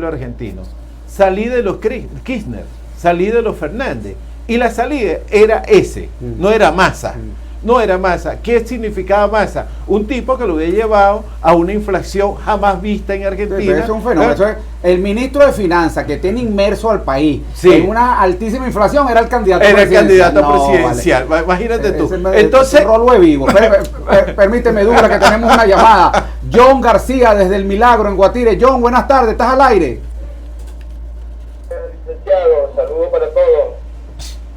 argentino? Salí de los Kirchner, salí de los Fernández. Y la salida era ese, no era Massa. No era Massa. ¿Qué significaba Massa? Un tipo que lo hubiera llevado a una inflación jamás vista en Argentina. Sí, es un fenómeno. Eso es, el ministro de Finanzas que tiene inmerso al país en una altísima inflación era el candidato presidencial. Vale. Imagínate tú. Entonces, rolo vivo. Permíteme, Douglas, que tenemos una llamada. John García desde El Milagro en Guatire. John, buenas tardes, estás al aire. Licenciado, saludos para todos.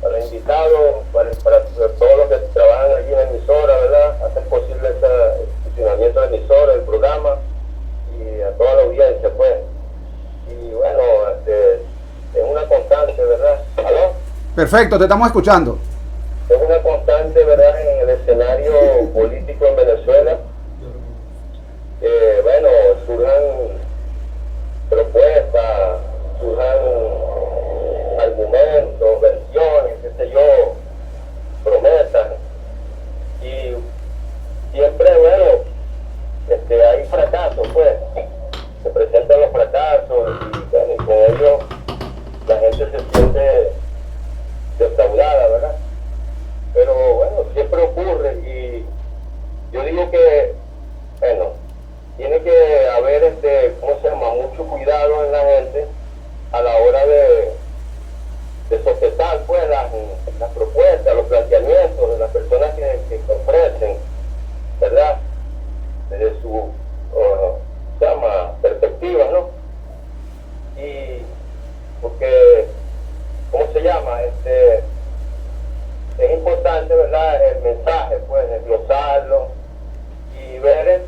Para invitados, para todos los que trabajan allí en la emisora, ¿verdad? Hacen posible el funcionamiento de la emisora, el programa, y a toda la audiencia, pues. Y bueno, es una constante, ¿verdad? ¿Aló? Perfecto, te estamos escuchando. Es una constante, ¿verdad?, en el escenario político en Venezuela. Bueno, surjan propuestas, surjan argumentos, versiones, qué sé yo, promesas, y siempre, bueno, hay fracasos, pues, se presentan los fracasos, y bueno, y con ello la gente se siente defraudada, ¿verdad? Pero bueno, siempre ocurre, y yo digo que, bueno, tiene que haber, ¿cómo se llama?, mucho cuidado en la gente a la hora de sopesar, pues, las propuestas, los planteamientos de las personas que ofrecen, ¿verdad?, desde su perspectiva, ¿no? Y porque, ¿cómo se llama?, es importante, ¿verdad?, el mensaje, pues, desglosarlo y ver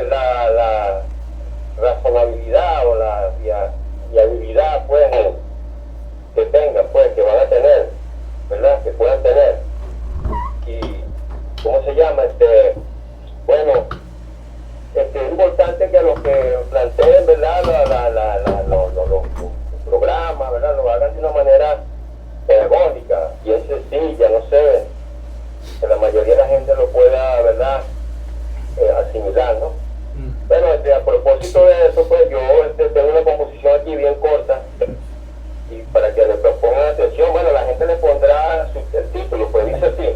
la razonabilidad o la viabilidad, pues, que tengan, pues, que van a tener, ¿verdad?, que puedan tener. Y, ¿cómo se llama?, bueno, es importante que los que planteen, ¿verdad?, los programas, ¿verdad?, lo hagan de una manera pedagógica, bien sencilla, no sé, que la mayoría de la gente lo pueda, ¿verdad?, asimilar, ¿no? Bueno, a propósito de eso, pues, yo tengo una composición aquí bien corta, y para que le pongan atención, bueno, la gente le pondrá el título, pues dice así: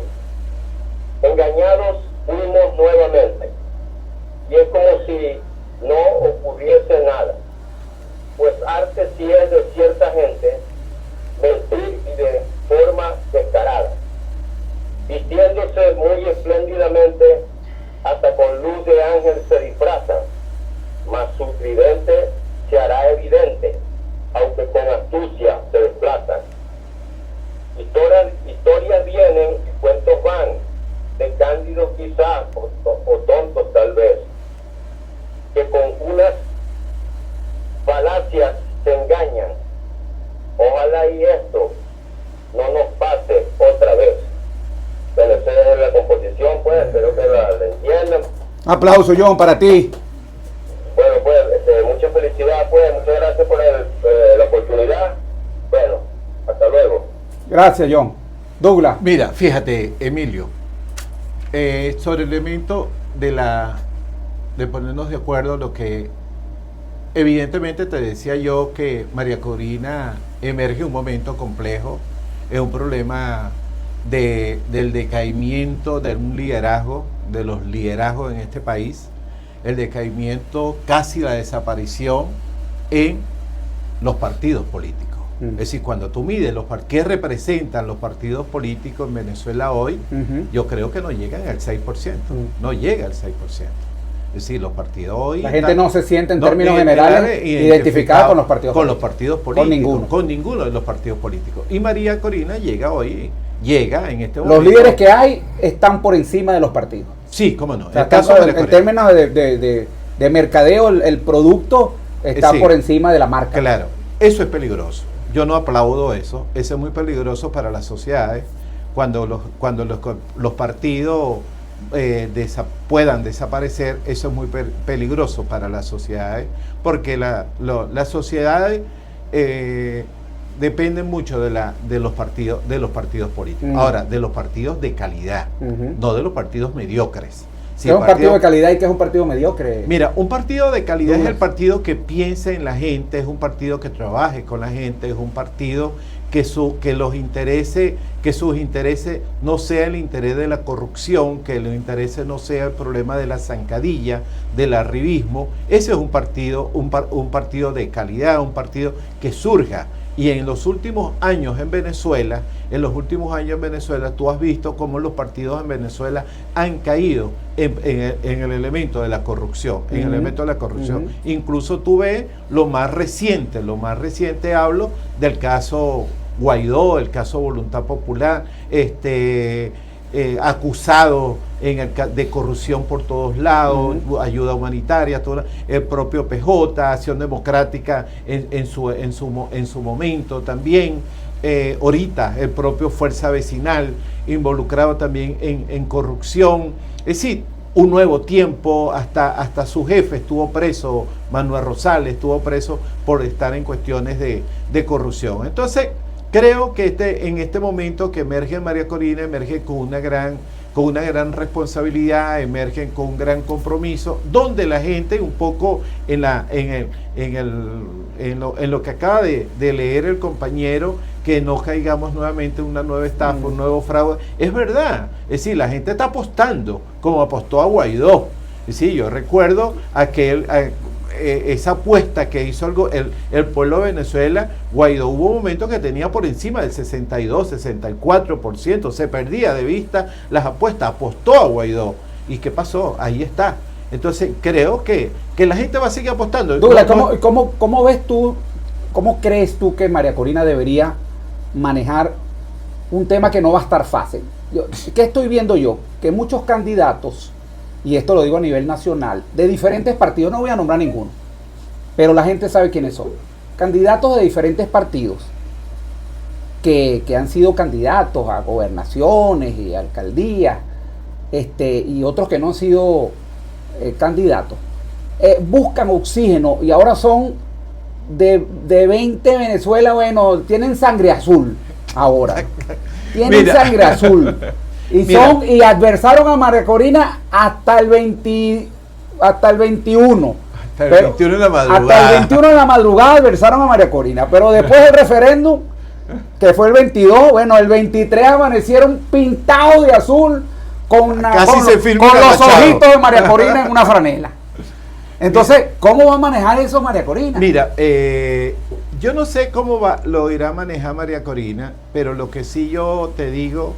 engañados fuimos nuevamente, y es como si no ocurriese nada, pues arte sí es de cierta gente mentir y de forma descarada, vistiéndose muy espléndidamente, hasta con luz de ángel se disfrazan, mas su tridente se hará evidente, aunque con astucia se desplazan. Historias vienen y cuentos van, de cándidos quizás, o tontos tal vez, que con unas falacias se engañan. Ojalá y esto no nos pase otra vez. Bueno, esa es la composición, pues, espero que la entiendan. Aplauso, John, para ti. Bueno, pues, mucha felicidad, pues, muchas gracias por la oportunidad. Bueno, hasta luego. Gracias, John. Douglas. Mira, fíjate, Emilio, sobre el elemento de ponernos de acuerdo, lo que evidentemente te decía yo, que María Corina emerge un momento complejo, es un problema del decaimiento de un liderazgo, de los liderazgos en este país, el decaimiento, casi la desaparición en los partidos políticos. Es decir, cuando tú mides qué representan los partidos políticos en Venezuela hoy, yo creo que no llegan al 6%, no llega al 6%. Es decir, los partidos hoy... La gente no se siente en términos generales identificada con los partidos políticos. Con ninguno de los partidos políticos. Y María Corina llega en este momento... Los líderes que hay están por encima de los partidos. Sí, cómo no. O sea, en términos de mercadeo, el producto está por encima de la marca. Claro, eso es peligroso. Yo no aplaudo eso. Eso es muy peligroso para las sociedades cuando los partidos puedan desaparecer. Eso es muy peligroso para las sociedades, porque las sociedades dependen mucho de los partidos políticos. Ahora, de los partidos de calidad, no de los partidos mediocres. ¿Qué es un partido de calidad y qué es un partido mediocre? Mira, un partido de calidad es el partido que piense en la gente, es un partido que trabaje con la gente, es un partido que sus intereses no sea el interés de la corrupción, que los intereses no sea el problema de la zancadilla, del arribismo. Ese es un partido de calidad, un partido que surja. Y en los últimos años en Venezuela, tú has visto cómo los partidos en Venezuela han caído en el elemento de la corrupción. Incluso tú ves lo más reciente hablo del caso Guaidó, el caso Voluntad Popular, acusado de corrupción por todos lados, ayuda humanitaria, el propio PJ, Acción Democrática en su momento también, ahorita el propio Fuerza Vecinal involucrado también en corrupción. Es decir, un nuevo tiempo, hasta su jefe estuvo preso, Manuel Rosales estuvo preso por estar en cuestiones de corrupción. Entonces, creo que en este momento que emerge María Corina, emerge con una gran responsabilidad, emergen con un gran compromiso, donde la gente un poco en lo que acaba de leer el compañero, que no caigamos nuevamente en una nueva estafa, un nuevo fraude, es verdad. Es decir, la gente está apostando, como apostó a Guaidó. Es decir, yo recuerdo esa apuesta que hizo el pueblo de Venezuela. Guaidó hubo un momento que tenía por encima del 62, 64%, se perdía de vista las apuestas, apostó a Guaidó. ¿Y qué pasó? Ahí está. Entonces creo que la gente va a seguir apostando. Douglas, ¿cómo ves tú, cómo crees tú que María Corina debería manejar un tema que no va a estar fácil? ¿Qué estoy viendo yo? Que muchos candidatos, y esto lo digo a nivel nacional, de diferentes partidos, no voy a nombrar ninguno, pero la gente sabe quiénes son, candidatos de diferentes partidos que han sido candidatos a gobernaciones y alcaldías, y otros que no han sido candidatos, buscan oxígeno y ahora son de 20 Venezuela, bueno, tienen sangre azul ahora, tienen sangre azul. Y adversaron a María Corina hasta el 21. Hasta el 21 de la madrugada. Hasta el 21 de la madrugada adversaron a María Corina. Pero después del referéndum, que fue el 22, bueno, el 23 amanecieron pintados de azul con los ojitos de María Corina en una franela. Entonces, ¿cómo va a manejar eso María Corina? Mira, yo no sé cómo lo irá a manejar María Corina, pero lo que sí yo te digo,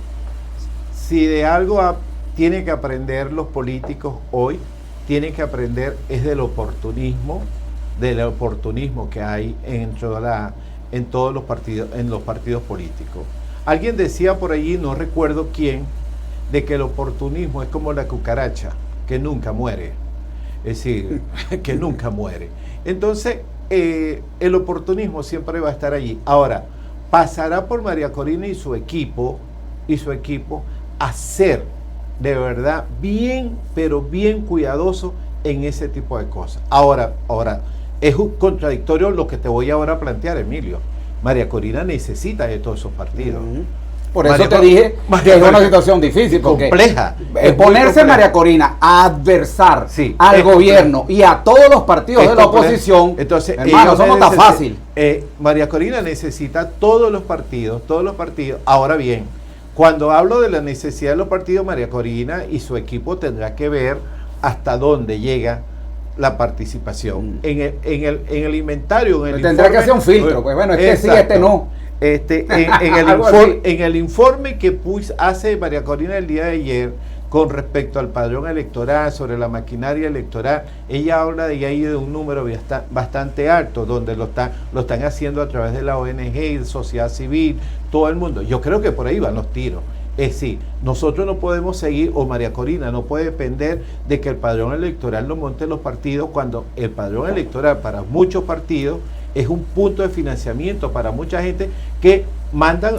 si de algo tienen que aprender los políticos hoy, tienen que aprender es del oportunismo que hay en todos los partidos políticos. Alguien decía por allí, no recuerdo quién, de que el oportunismo es como la cucaracha, que nunca muere. Es decir, que nunca muere. Entonces, el oportunismo siempre va a estar allí. Ahora, pasará por María Corina y su equipo a ser de verdad bien, pero bien cuidadoso en ese tipo de cosas. Ahora, es un contradictorio lo que te voy ahora a plantear, Emilio. María Corina necesita de todos esos partidos. Por eso te dije que es una situación difícil, porque compleja. Ponerse María Corina a adversar al gobierno y a todos los partidos de la oposición, entonces, hermano, eso no está fácil. María Corina necesita todos los partidos. Ahora bien, cuando hablo de la necesidad de los partidos, María Corina y su equipo tendrá que ver hasta dónde llega la participación. En el inventario, tendrá que hacer un filtro, pues bueno, sí, no. En el informe que hace María Corina el día de ayer con respecto al padrón electoral, sobre la maquinaria electoral, ella habla de ahí de un número bastante alto, donde lo están haciendo a través de la ONG, sociedad civil, todo el mundo. Yo creo que por ahí van los tiros. Es decir, nosotros no podemos seguir, o María Corina no puede depender de que el padrón electoral lo monten los partidos, cuando el padrón electoral para muchos partidos es un punto de financiamiento para mucha gente que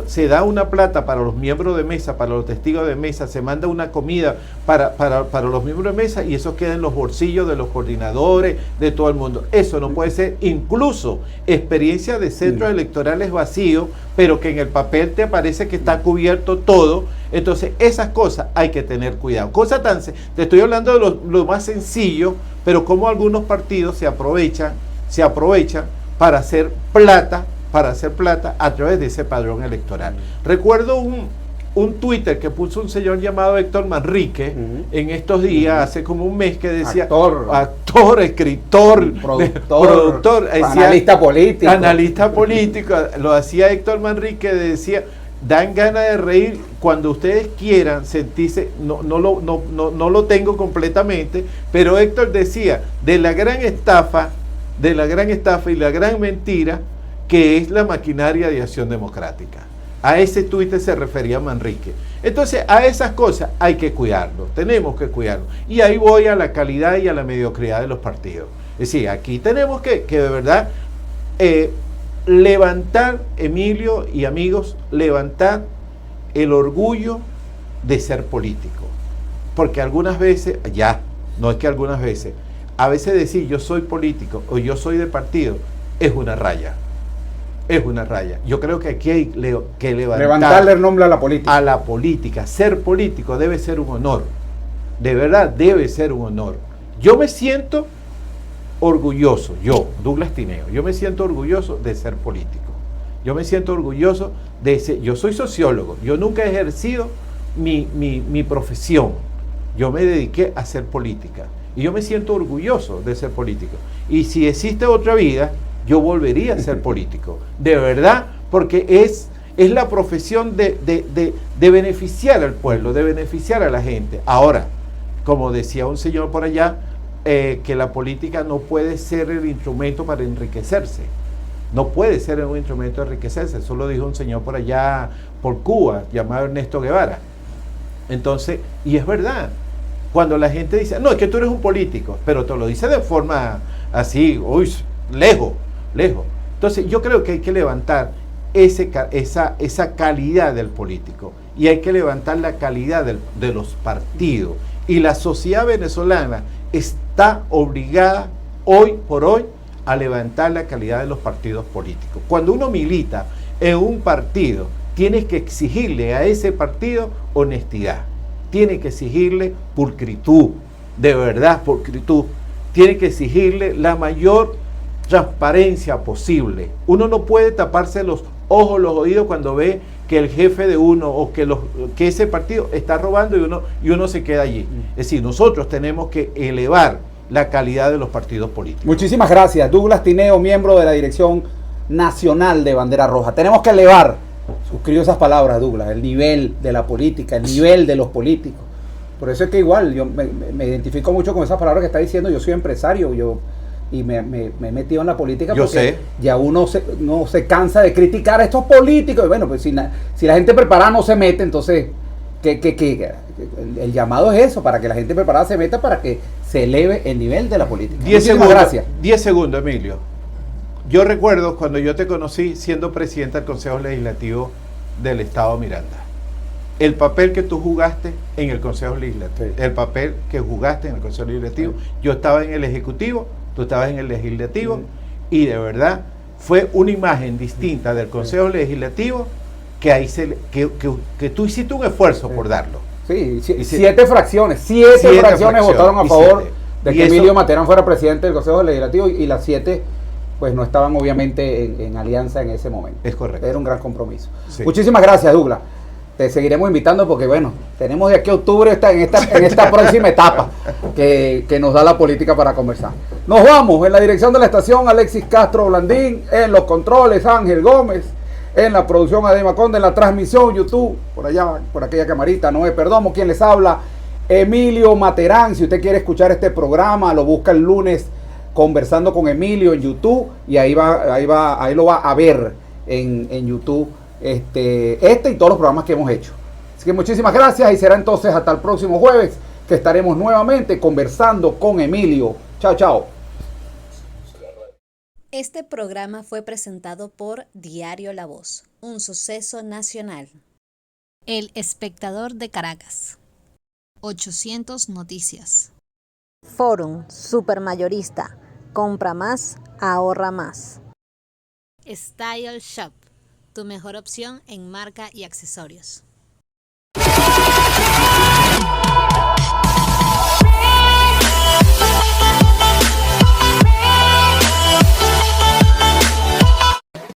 se da una plata para los miembros de mesa, para los testigos de mesa, se manda una comida para los miembros de mesa, y eso queda en los bolsillos de los coordinadores, de todo el mundo. Eso no puede ser. Incluso experiencia de centros electorales vacíos, pero que en el papel te parece que está cubierto todo. Entonces esas cosas hay que tener cuidado. Te estoy hablando de lo más sencillo, pero como algunos partidos se aprovechan para hacer plata a través de ese padrón electoral. Recuerdo un Twitter que puso un señor llamado Héctor Manrique en estos días, hace como un mes, que decía actor, escritor, productor, analista político, lo hacía Héctor Manrique, decía: dan ganas de reír cuando ustedes quieran sentirse, no lo tengo completamente, pero Héctor decía de la gran estafa y la gran mentira que es la maquinaria de Acción Democrática. A ese Twitter se refería Manrique. Entonces, a esas cosas hay que cuidarlo, tenemos que cuidarlo. Y ahí voy a la calidad y a la mediocridad de los partidos. Es decir, aquí tenemos que de verdad levantar, Emilio y amigos, levantar el orgullo de ser político. Porque algunas veces, a veces decir yo soy político o yo soy de partido es una raya. Yo creo que aquí hay que levantarle el nombre a la política. A la política. Ser político debe ser un honor. De verdad, debe ser un honor. Yo me siento orgulloso, Douglas Tineo, yo me siento orgulloso de ser político. Yo me siento orgulloso de ser, yo soy sociólogo, yo nunca he ejercido mi profesión. Yo me dediqué a hacer política. Y yo me siento orgulloso de ser político. Y si existe otra vida, yo volvería a ser político. De verdad, porque es la profesión de beneficiar al pueblo, de beneficiar a la gente. Ahora, como decía un señor por allá, que la política no puede ser el instrumento para enriquecerse. No puede ser un instrumento de enriquecerse. Eso lo dijo un señor por allá, por Cuba, llamado Ernesto Guevara. Entonces, y es verdad. Cuando la gente dice, no, es que tú eres un político, pero te lo dice de forma así, lejos. Entonces yo creo que hay que levantar esa calidad del político, y hay que levantar la calidad de los partidos. Y la sociedad venezolana está obligada hoy por hoy a levantar la calidad de los partidos políticos. Cuando uno milita en un partido, tienes que exigirle a ese partido honestidad. Tiene que exigirle pulcritud, de verdad pulcritud. Tiene que exigirle la mayor transparencia posible. Uno no puede taparse los ojos, los oídos cuando ve que el jefe de uno o que ese partido está robando y uno se queda allí. Es decir, nosotros tenemos que elevar la calidad de los partidos políticos. Muchísimas gracias. Douglas Tineo, miembro de la Dirección Nacional de Bandera Roja. Tenemos que elevar, suscribo esas palabras, Douglas, el nivel de la política, el nivel de los políticos. Por eso es que igual yo me identifico mucho con esas palabras que está diciendo. Yo soy empresario, y me he metido en la política porque ya uno no se cansa de criticar a estos políticos. Y bueno, pues si la gente preparada no se mete, entonces el llamado es eso, para que la gente preparada se meta, para que se eleve el nivel de la política. 10 segundos, gracias. 10 segundos, Emilio. Yo recuerdo cuando yo te conocí siendo presidente del Consejo Legislativo del Estado Miranda. El papel que tú jugaste en el Consejo Legislativo, yo estaba en el Ejecutivo, tú estabas en el Legislativo, y de verdad fue una imagen distinta del Consejo Legislativo que, ahí que tú hiciste un esfuerzo por darlo. Sí, Y 7 fracciones. 7 fracciones votaron a y favor 7. de Y que eso- Emilio Materán fuera presidente del Consejo Legislativo, y las 7 pues no estaban obviamente en alianza en ese momento. Es correcto. Era un gran compromiso. Sí. Muchísimas gracias, Douglas. Te seguiremos invitando porque, bueno, tenemos de aquí a octubre en esta próxima etapa que nos da la política para conversar. Nos vamos. En la dirección de la estación, Alexis Castro Blandín. En los controles, Ángel Gómez. En la producción, Adema Conde. En la transmisión, YouTube, por allá, por aquella camarita, Noé Perdomo, quien les habla, Emilio Materán. Si usted quiere escuchar este programa, lo busca el lunes Conversando con Emilio en YouTube, y ahí lo va a ver en YouTube, y todos los programas que hemos hecho. Así que muchísimas gracias, y será entonces hasta el próximo jueves que estaremos nuevamente conversando con Emilio. Chao, chao. Este programa fue presentado por Diario La Voz, un suceso nacional. El Espectador de Caracas. 800 Noticias. Forum Supermayorista. Compra más, ahorra más. Style Shop, tu mejor opción en marca y accesorios.